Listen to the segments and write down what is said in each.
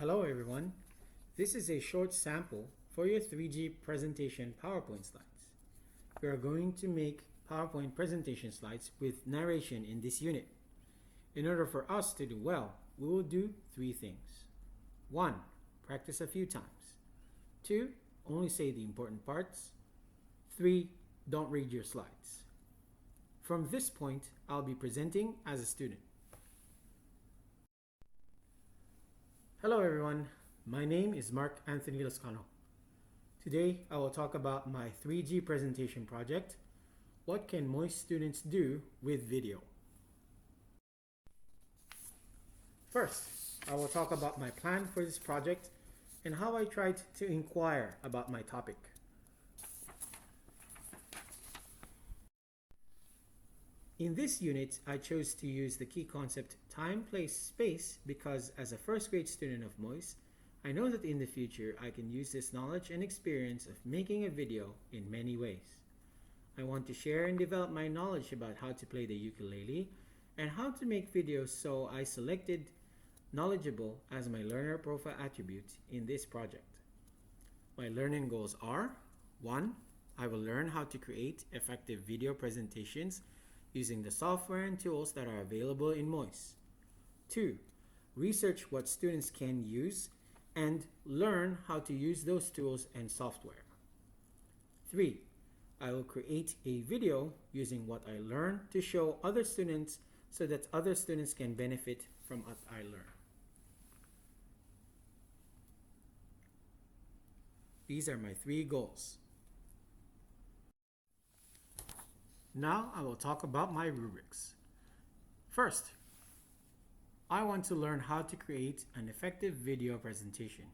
Hello everyone, this is a short sample for your 3G presentation PowerPoint slides. We are going to make PowerPoint presentation slides with narration in this unit. In order for us to do well, we will do three things. 1. Practice a few times. 2. Only say the important parts. 3. Don't read your slides. From this point, I'll be presenting as a student. Hello everyone, my name is Mark Anthony Lascano. Today I will talk about my 3G presentation project. What can MOIST students do with video? First, I will talk about my plan for this project and how I tried to inquire about my topic. In this unit, I chose to use the key concept time, place, space because as a first grade student of MOIST, I know that in the future I can use this knowledge and experience of making a video in many ways. I want to share and develop my knowledge about how to play the ukulele and how to make videos, so I selected knowledgeable as my learner profile attribute in this project. My learning goals are: 1. I will learn how to create effective video presentations using the software and tools that are available in MOIST. 2. Research what students can use and learn how to use those tools and software. 3. I will create a video using what I learn to show other students so that other students can benefit from what I learn. These are my 3 goals. Now I will talk about my rubrics. First, I want to learn how to create an effective video presentation.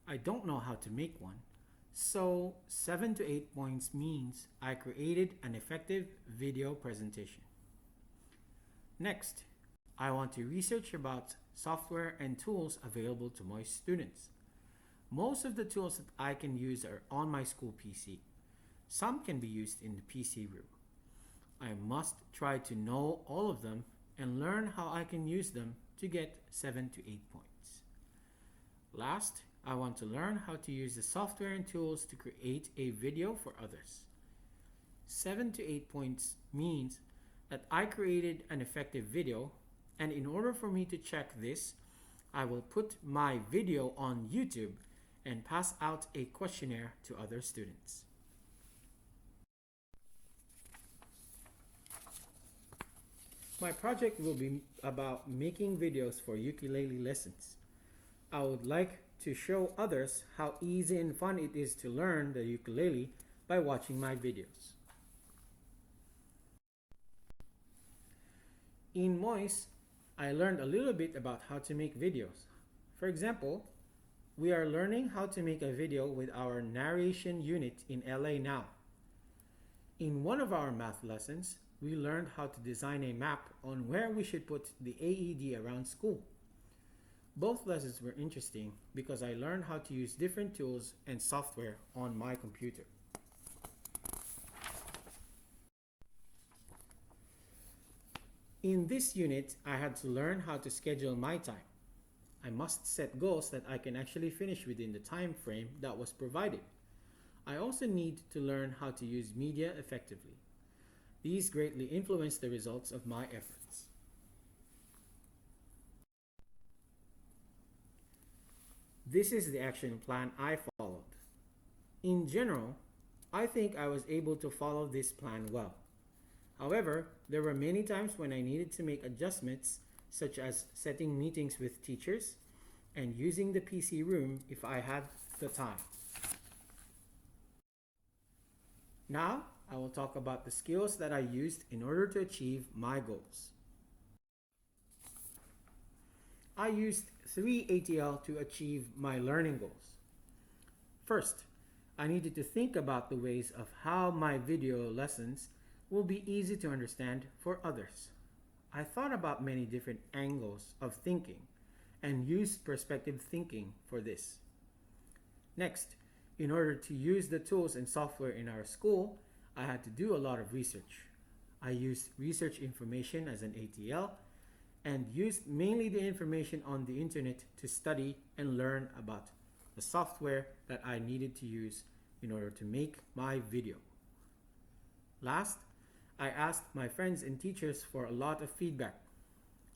I don't know how to make one, so 7 to 8 points means I created an effective video presentation. Next, I want to research about software and tools available to MOIST students. Most of the tools that I can use are on my school PC. Some can be used in the PC room. I must try to know all of them and learn how I can use them to get 7 to 8 points. Last, I want to learn how to use the software and tools to create a video for others. 7 to 8 points means that I created an effective video, and in order for me to check this, I will put my video on YouTube and pass out a questionnaire to other students. My project will be about making videos for ukulele lessons. I would like to show others how easy and fun it is to learn the ukulele by watching my videos. In MOIST, I learned a little bit about how to make videos. For example, we are learning how to make a video with our narration unit in LA now. In one of our math lessons, we learned how to design a map on where we should put the AED around school. Both lessons were interesting because I learned how to use different tools and software on my computer. In this unit, I had to learn how to schedule my time. I must set goals that I can actually finish within the time frame that was provided. I also need to learn how to use media effectively. These greatly influence the results of my efforts. This is the action plan I followed. In general, I think I was able to follow this plan well. However, there were many times when I needed to make adjustments, such as setting meetings with teachers and using the PC room if I had the time. Now, I will talk about the skills that I used in order to achieve my goals. I used 3 ATL to achieve my learning goals. First, I needed to think about the ways of how my video lessons will be easy to understand for others. I thought about many different angles of thinking and used perspective thinking for this. Next, in order to use the tools and software in our school, I had to do a lot of research. I used research information as an ATL and used mainly the information on the internet to study and learn about the software that I needed to use in order to make my video. Last, I asked my friends and teachers for a lot of feedback.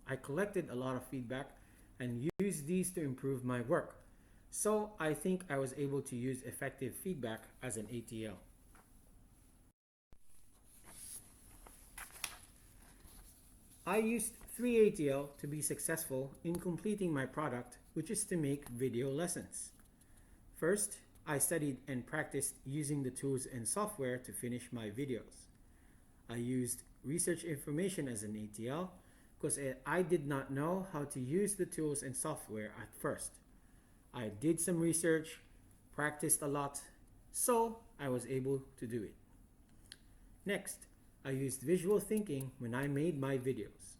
I collected a lot of feedback and used these to improve my work. So I think I was able to use effective feedback as an ATL. I used 3ATL to be successful in completing my product, which is to make video lessons. First, I studied and practiced using the tools and software to finish my videos. I used research information as an ATL because I did not know how to use the tools and software at first. I did some research, practiced a lot, so I was able to do it. Next, I used visual thinking when I made my videos.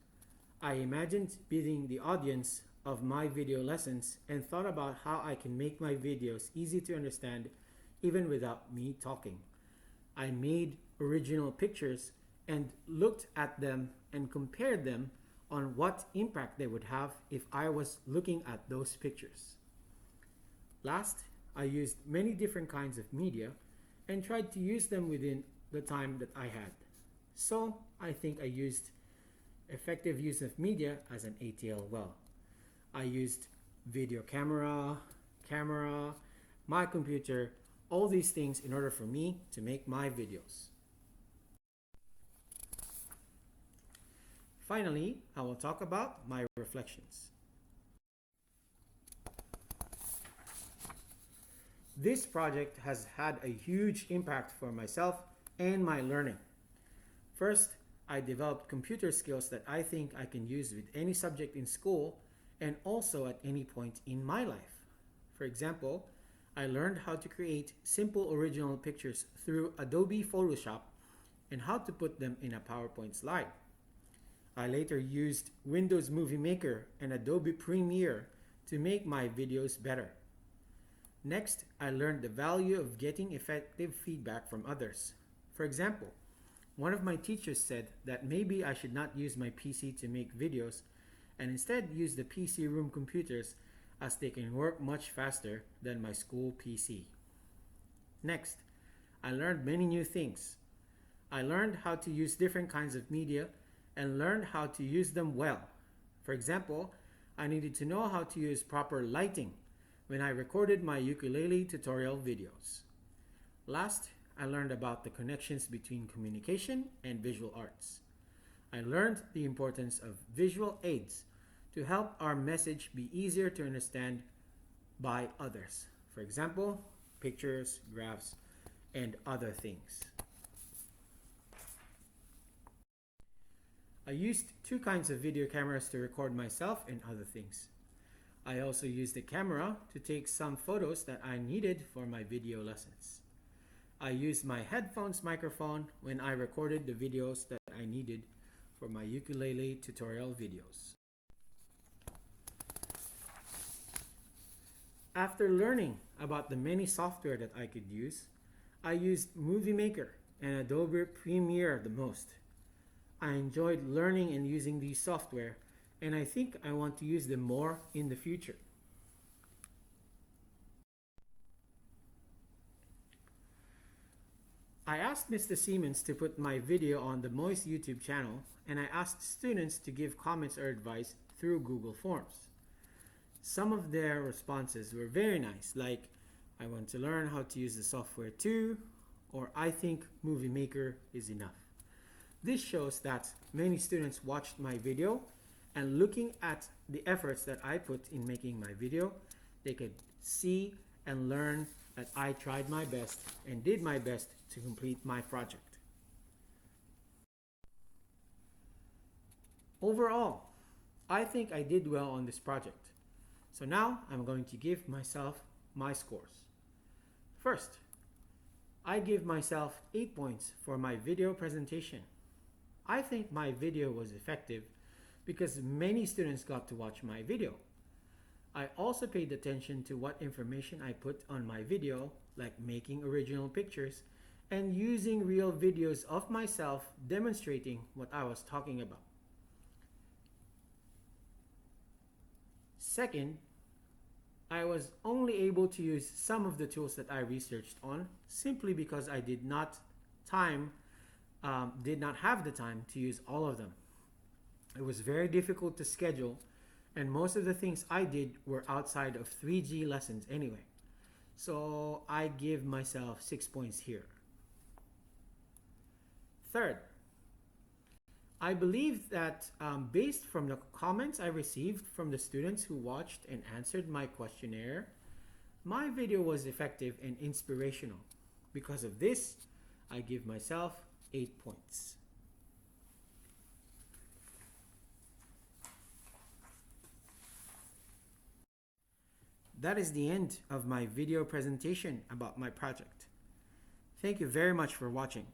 I imagined being the audience of my video lessons and thought about how I can make my videos easy to understand even without me talking. I made original pictures and looked at them and compared them on what impact they would have if I was looking at those pictures. Last, I used many different kinds of media and tried to use them within the time that I had. So I think I used effective use of media as an ATL well. I used video camera, my computer, all these things in order for me to make my videos. Finally, I will talk about my reflections. This project has had a huge impact for myself and my learning. First, I developed computer skills that I think I can use with any subject in school and also at any point in my life. For example, I learned how to create simple original pictures through Adobe Photoshop and how to put them in a PowerPoint slide. I later used Windows Movie Maker and Adobe Premiere to make my videos better. Next, I learned the value of getting effective feedback from others. For example, one of my teachers said that maybe I should not use my PC to make videos and instead use the PC room computers as they can work much faster than my school PC. Next, I learned many new things. I learned how to use different kinds of media and learned how to use them well. For example, I needed to know how to use proper lighting when I recorded my ukulele tutorial videos. Last, I learned about the connections between communication and visual arts. I learned the importance of visual aids to help our message be easier to understand by others. For example, pictures, graphs, and other things. I used two kinds of video cameras to record myself and other things. I also used the camera to take some photos that I needed for my video lessons. I used my headphones microphone when I recorded the videos that I needed for my ukulele tutorial videos. After learning about the many software that I could use, I used Movie Maker and Adobe Premiere the most. I enjoyed learning and using these software, and I think I want to use them more in the future. I asked Mr. Siemens to put my video on the Moist YouTube channel, and I asked students to give comments or advice through Google Forms. Some of their responses were very nice, like, I want to learn how to use the software too, or I think Movie Maker is enough. This shows that many students watched my video, and looking at the efforts that I put in making my video, they could see and learn that I tried my best and did my best to complete my project. Overall, I think I did well on this project. So now I'm going to give myself my scores. First, I give myself 8 points for my video presentation. I think my video was effective because many students got to watch my video. I also paid attention to what information I put on my video, like making original pictures and using real videos of myself demonstrating what I was talking about. Second, I was only able to use some of the tools that I researched on simply because I did not have the time to use all of them. It was very difficult to schedule, and most of the things I did were outside of 3G lessons anyway. So I give myself 6 points here. Third, I believe that based from the comments I received from the students who watched and answered my questionnaire, my video was effective and inspirational. Because of this, I give myself 8 points. That is the end of my video presentation about my project. Thank you very much for watching.